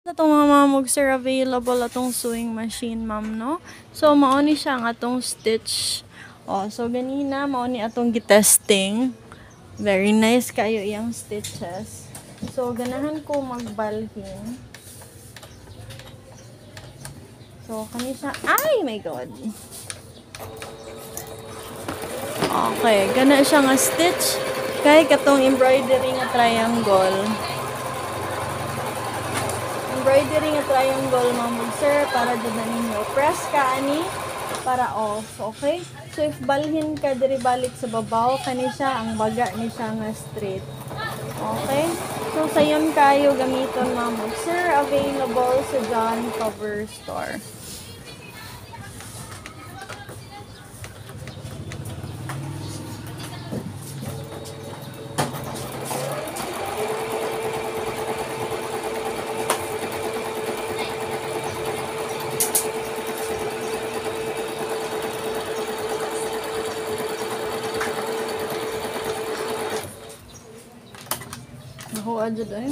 Atong mga mamog sir available atong sewing machine ma'am no. So mao ni siya ang atong stitch. Oh, so ganina mao ni atong gitesting. Very nice kayo iyang stitches. So ganahan ko magbalhin. So kani siya, ay my god. Okay, gana siya nga stitch kay katong embroidery nga triangle. Embroidery nga triangle mamog sir para dyan ninyo press ka ani para off, okay? So if balhin ka diri balik sa babaw kani siya ang baga ni siya nga straight. Okay? So sayon kayo gamiton mamog sir, available sa John Cover Store. Nakuha dyan eh.